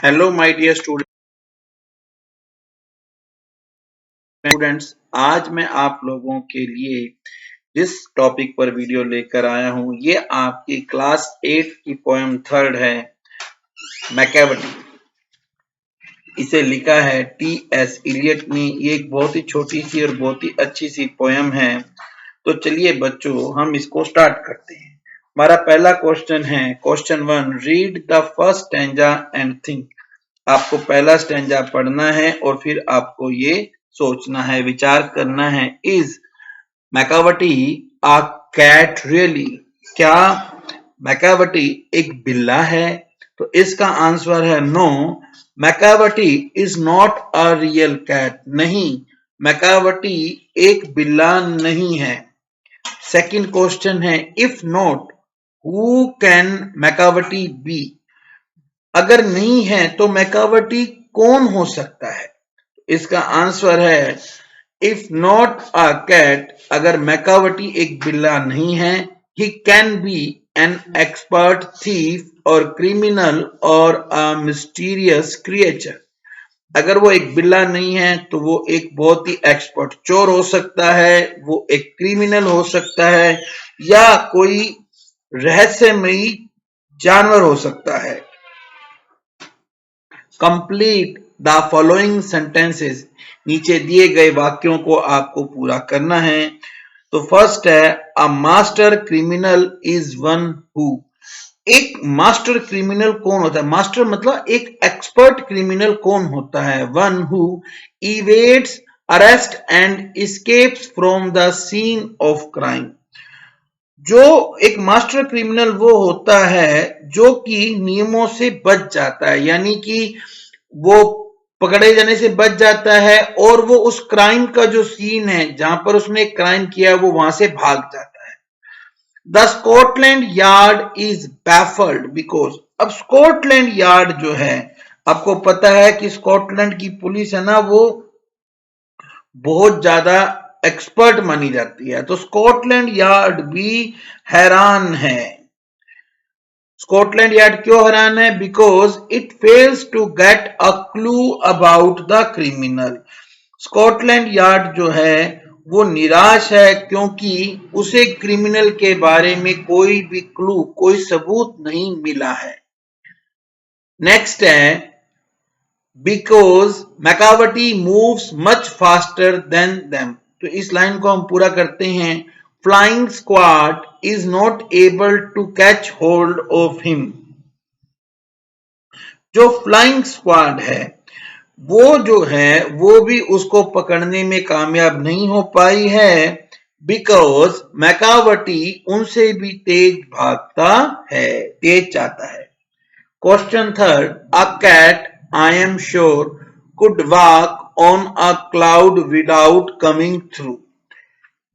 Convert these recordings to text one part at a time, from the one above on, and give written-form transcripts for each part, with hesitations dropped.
Hello my dear students, आज मैं आप लोगों के लिए जिस टॉपिक पर वीडियो लेकर आया हूं ये आपकी क्लास 8 की पोएम थर्ड है, मैकेवटी। इसे लिखा है टी.एस. इलियट ने। ये एक बहुत ही छोटी सी और बहुत ही अच्छी सी पोएम है। तो चलिए बच्चों, हम इसको स्टार्ट करते हैं। हमारा पहला क्वेश्चन है, question 1, read the first stanza and think. आपको पहला स्टैंजा पढ़ना है और फिर आपको ये सोचना है, विचार करना है। Is Macavity a cat really? क्या मैकावटी एक बिल्ला है? तो इसका आंसर है no, Macavity is not a real cat. नहीं, मैकावटी एक बिल्ला नहीं है। सेकंड क्वेश्चन है, if not who can Macavity be? अगर नहीं है तो मैकावटी कौन हो सकता है? इसका आंसर है इफ नॉट अ कैट, अगर मैकावटी एक बिल्ला नहीं है, he can be an expert thief और क्रिमिनल और अ मिस्टीरियस क्रिएचर। अगर वो एक बिल्ला नहीं है तो वो एक बहुत ही एक्सपर्ट चोर हो सकता है, वो एक क्रिमिनल हो सकता है, या कोई रहस्यमयी जानवर हो सकता है। Complete the following sentences. नीचे दिए गए वाक्यों को आपको पूरा करना है। तो फर्स्ट है, a master criminal is one who. एक मास्टर क्रिमिनल कौन होता है? मास्टर मतलब एक एक्सपर्ट क्रिमिनल कौन होता है? One who evades arrest and escapes from the scene of crime. जो एक मास्टर क्रिमिनल वो होता है जो कि नियमों से बच जाता है, यानी कि वो पकड़े जाने से बच जाता है और वो उस क्राइम का जो सीन है जहां पर उसने क्राइम किया वो वहां से भाग जाता है। The Scotland yard is baffled because. अब स्कॉटलैंड यार्ड जो है, आपको पता है कि स्कॉटलैंड की पुलिस है ना, वो बहुत ज्यादा एक्सपर्ट मानी जाती है। तो स्कॉटलैंड यार्ड भी हैरान है। स्कॉटलैंड यार्ड क्यों हैरान है? Because it fails to get a clue about the criminal. Scotland Yard जो है वो निराश है क्योंकि उसे क्रिमिनल के बारे में कोई भी क्लू, कोई सबूत नहीं मिला है। नेक्स्ट है, because Macavity moves much faster than them. तो इस लाइन को हम पूरा करते हैं, flying squad is not able to catch hold of him. जो फ्लाइंग स्क्वाड है वो जो है वो भी उसको पकड़ने में कामयाब नहीं हो पाई है, बिकॉज मैकावटी उनसे भी तेज भागता है, तेज जाता है। Question third, a cat I am sure could walk on a cloud without coming through.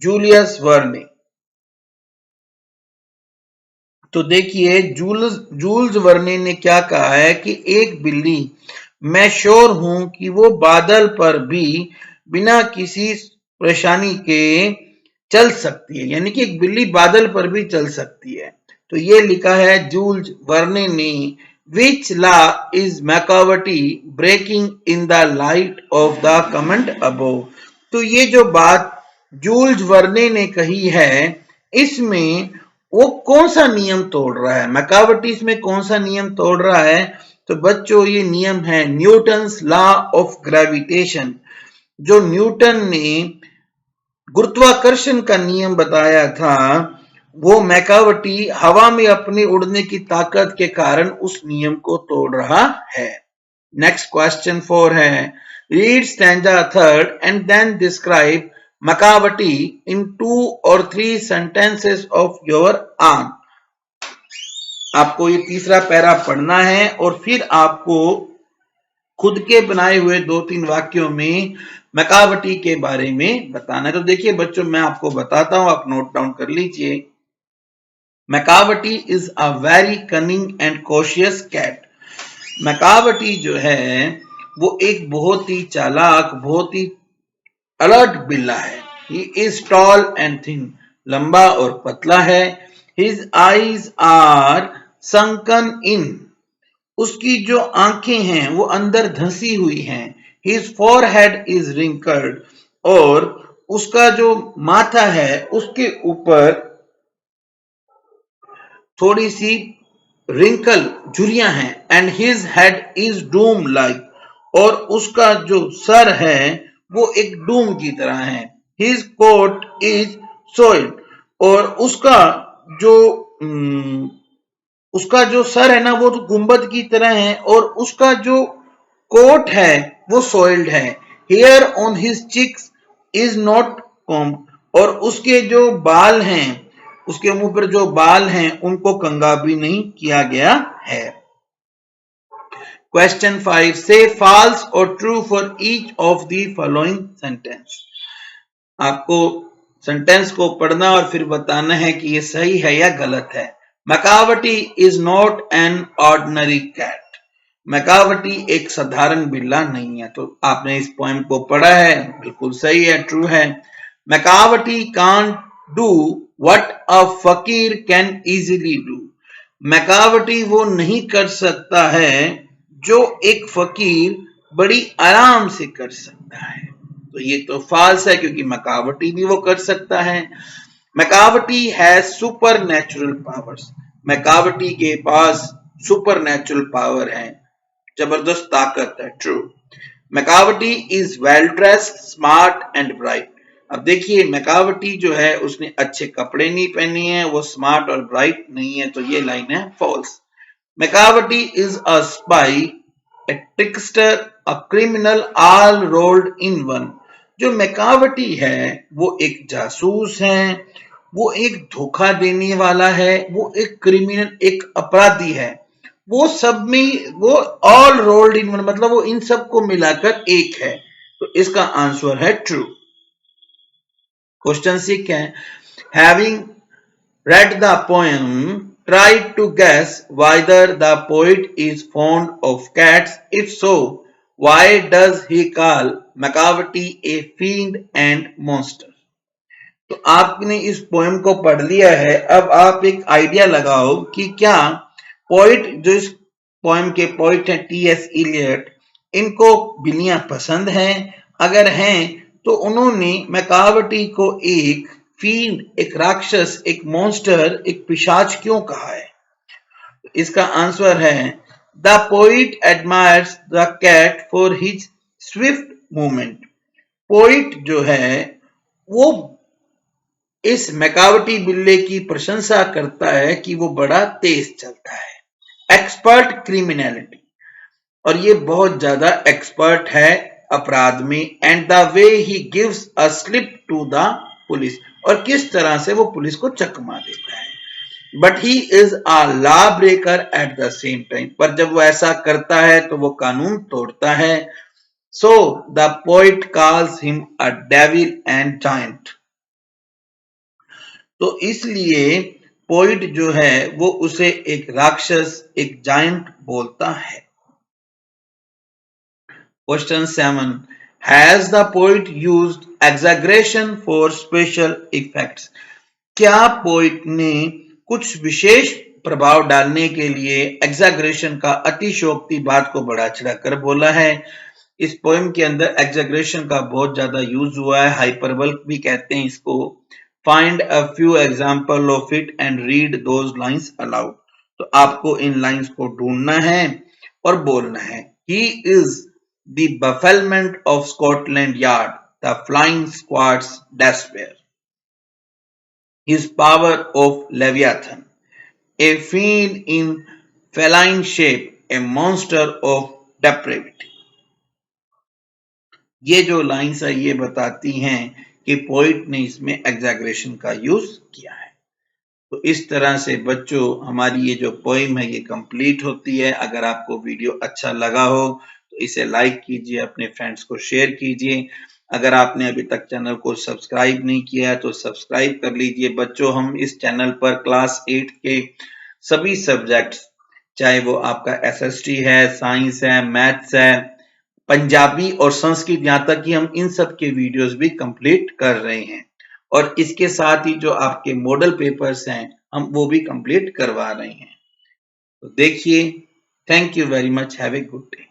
Julius Verne. तो देखिए जूल्स वर्ने ने क्या कहा है कि एक बिल्ली, मैं श्योर हूं कि वो बादल पर भी बिना किसी परेशानी के चल सकती है, यानी कि एक बिल्ली बादल पर भी चल सकती है। तो ये लिखा है जूल्स वर्ने ने। Which law is Macavity breaking in the light of the comment above. तो ये जो बात जूल्स वर्ने ने कही है, इसमें वो कौन सा नियम तोड़ रहा है? मैकावटी इसमें कौन सा नियम तोड़ रहा है? तो बच्चों ये नियम है न्यूटन्स लॉ ऑफ ग्रेविटेशन। जो न्यूटन ने गुरुत्वाकर्षण का नियम बताया था, वो मैकावटी हवा में अपनी उड़ने की ताकत के कारण उस नियम को तोड़ रहा है। नेक्स्ट क्वेश्चन 4 है, read stanza third and then describe Macavity in 2 or 3 sentences of your own। आपको ये तीसरा पैरा पढ़ना है और फिर आपको खुद के बनाए हुए 2-3 वाक्यों में मैकावटी के बारे में बताना है। तो देखिए बच्चों, मैं आपको बताता हूं, आप नोट डाउन कर लीजिए। Macavity is a very cunning and cautious cat. Macavity जो है वो एक बहुत ही चालाक, बहुत ही अलर्ट बिल्ला है। He is tall and thin, लंबा और पतला है। हिज आईज आर संकन इन, उसकी जो आंखें हैं वो अंदर धंसी हुई हैं। हिज फोरहेड इज रिंकल्ड, और उसका जो माथा है उसके ऊपर थोड़ी सी रिंकल झुर्रियां हैं। And his head is Doom like, और उसका जो सर है वो एक डूम की तरह है। हिज कोट इज सोइल्ड, और जो उसका जो सर है ना वो तो गुंबद की तरह है, और उसका जो कोट है वो सोइल्ड है। Hair on his cheeks is not comb, और उसके जो बाल हैं, उसके मुंह पर जो बाल हैं उनको कंघा भी नहीं किया गया है। क्वेश्चन 5, से फॉल्स और true for each of the following sentence. आपको सेंटेंस को पढ़ना और फिर बताना है कि ये सही है या गलत है। Macavity is not an ordinary cat. Macavity एक साधारण बिल्ला नहीं है। तो आपने इस पोएम को पढ़ा है, बिल्कुल सही है, ट्रू है। मैकावटी कांट डू व्हाट अ फकीर कैन इजीली डू। मैकावटी वो नहीं कर सकता है जो एक फकीर बड़ी आराम से कर सकता है। तो ये तो फॉल्स है, क्योंकि मैकावटी भी वो कर सकता है। Macavity has super natural powers. Macavity के पास सुपर नेचुरल पावर है, जबरदस्त ताकत है, true. Macavity is well dressed, smart and bright. अब देखिए, मैकावटी जो है उसने अच्छे कपड़े नहीं पहने हैं, वो स्मार्ट और ब्राइट नहीं है, तो ये लाइन है false. Macavity is a spy, a trickster, a criminal, all rolled in one। जो मैकावटी है वो एक जासूस है, वो एक धोखा देने वाला है, वो एक क्रिमिनल, एक अपराधी है। वो सब में वो ऑल रोल्ड इन वन, मतलब वो इन सब को मिलाकर एक है। तो इसका आंसर है ट्रू। क्वेश्चन 6 है, having read the poem, tried to guess whether the poet is fond of cats. If so, why does he call Macavity a fiend and monster? तो आपने इस पोएम को पढ़ लिया है, अब आप एक आइडिया लगाओ कि क्या पोइट, जो इस पोएम के पोइट हैं टी.एस. इलियट, इनको बिल्लियां पसंद हैं? अगर हैं तो उन्होंने मैकावटी को एक फील्ड, एक राक्षस, एक मॉन्स्टर, एक पिशाच क्यों कहा है? इसका आंसर है, the poet admires the cat for his swift movement. Poet जो है वो इस मैकावटी बिल्ले की प्रशंसा करता है कि वो बड़ा तेज चलता है। एक्सपर्ट क्रिमिनलिटी, और ये बहुत ज्यादा एक्सपर्ट है अपराध में। And the way he gives a slip to the police, और किस तरह से वो पुलिस को चकमा देता है। But he is a law breaker at the same time, पर जब वो ऐसा करता है तो वो कानून तोड़ता है। So the poet calls him a devil and giant. तो इसलिए पोइट जो है वो उसे एक राक्षस, एक जायंट बोलता है। Question 7, has the poet used exaggeration for special effects. क्या पोइट ने कुछ विशेष प्रभाव डालने के लिए एग्जैगरेशन का, अतिशयोक्ति बात को बढ़ा चढ़ाकर बोला है? इस पोएम के अंदर एग्जैगरेशन का बहुत ज्यादा यूज हुआ है, हाइपरबल भी कहते हैं इसको। Find a few example of it and read those lines allowed. तो आपको इन लाइंस को ढूंढना है और बोलना है। He is the bafflement of Scotland Yard, the flying squad's despair, his power of Leviathan, a fiend in feline shape, a monster of depravity। ये जो लाइंस है ये बताती हैं कि पोइट ने इसमें एग्जैगरेशन का यूज किया है। तो इस तरह से बच्चों हमारी ये जो पोइम है ये कंप्लीट होती है। अगर आपको वीडियो अच्छा लगा हो तो इसे लाइक कीजिए, अपने फ्रेंड्स को शेयर कीजिए। अगर आपने अभी तक चैनल को सब्सक्राइब नहीं किया है तो सब्सक्राइब कर लीजिए। बच्चों, हम इस चैनल पर क्लास 8 के सभी सब्जेक्ट्स, चाहे वो आपका एसएसटी है, साइंस है, मैथ्स है, पंजाबी और संस्कृत, यहाँ तक कि हम इन सब के वीडियोस भी कंप्लीट कर रहे हैं। और इसके साथ ही जो आपके मॉडल पेपर्स हैं हम वो भी कंप्लीट करवा रहे हैं। तो देखिए, Thank you very much. Have a good day.